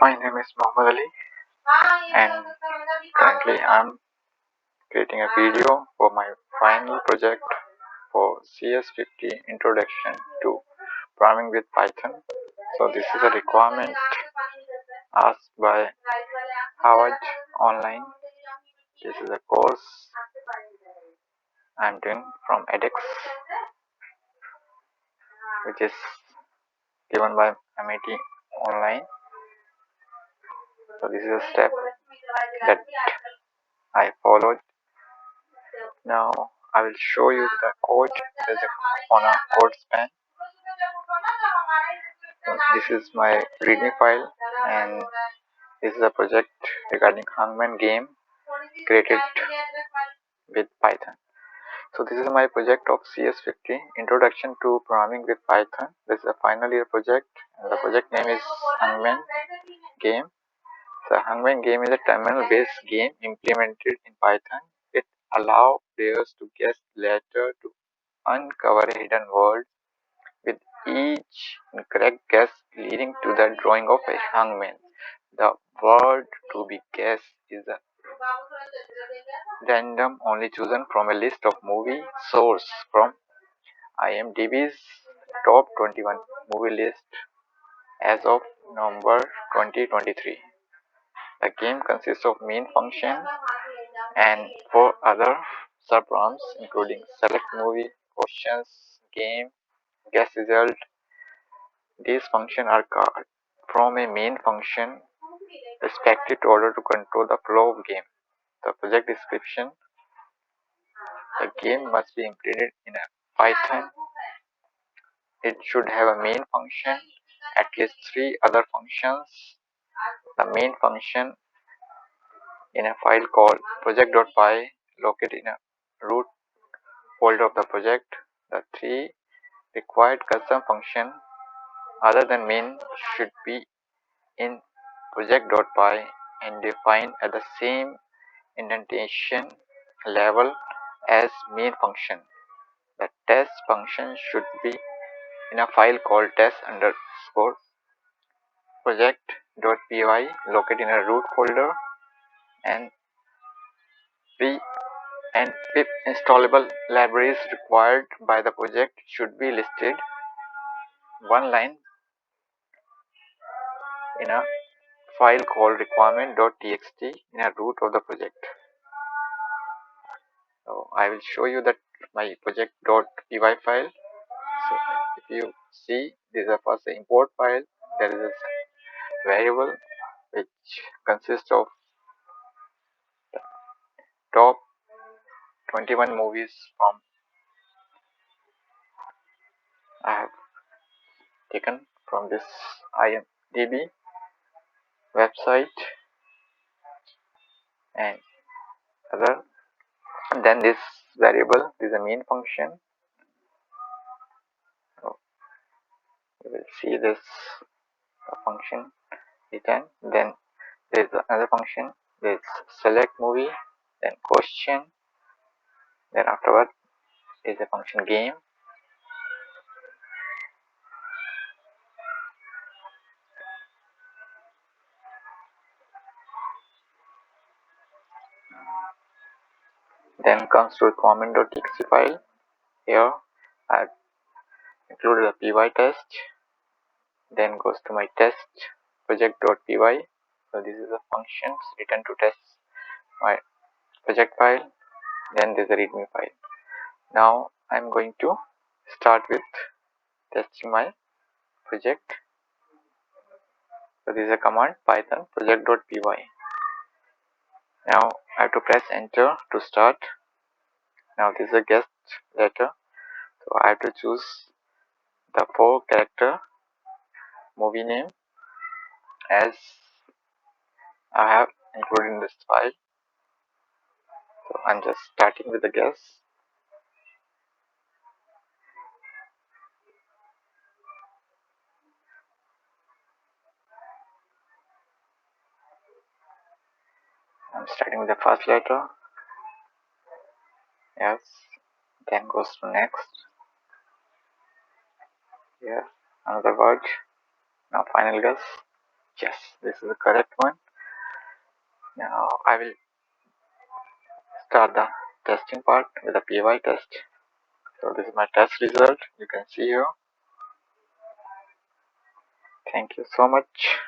My name is Muhammad Ali, and currently I'm creating a video for my final project for CS50 Introduction to Programming with Python. So this is a requirement asked by Harvard Online. This is a course I'm doing from edX, which is given by MIT Online. So this is a step that I followed. Now I will show you the code. There's on a code span. So this is my readme file, and this is a project regarding Hangman Game created with Python. So this is my project of CS50 Introduction to Programming with Python. This is a final year project, and the project name is Hangman Game. So Hangman Game is a terminal-based game implemented in Python. It allows players to guess letter to uncover a hidden word, with each incorrect guess leading to the drawing of a hangman. The word to be guessed is a random, only chosen from a list of movie source from IMDb's top 21 movie list as of November 2023. The game consists of main function and 4 other subprograms including select movie, questions, game, guess result. These functions are called from a main function respected order to control the flow of game. The project description: the game must be implemented in a Python. It should have a main function, at least 3 other functions. The main function in a file called project.py located in a root folder of the project. The 3 required custom functions other than main should be in project.py and defined at the same indentation level as main function. The test function should be in a file called test underscore project.py located in a root folder, and pip installable libraries required by the project should be listed one line in a file called requirement.txt in a root of the project. So I will show you that my project.py file. So if you see, this is a first import file. There is a variable which consists of top 21 movies from I have taken from this IMDb website and other. And then this variable is a main function. So you will see this function written. Then there is another function. There is select movie. Then question. Then afterward is a function game. Then comes to requirement.txt file. Here I have included a pytest. Then goes to my test project.py. So this is a functions written to test my project file. Then there's a readme file. Now I'm going to start with testing my project. So this is a command python project.py. Now I have to press enter to start. Now this is a guest letter. So I have to choose the 4-character movie name as I have included in this file. So I'm just starting with the guess. I'm starting with the first letter. Yes. Then goes to next. Yes. Another word. Now final guess. Yes, this is the correct one. Now I will start the testing part with a pytest. So this is my test result. You can see here. Thank you so much.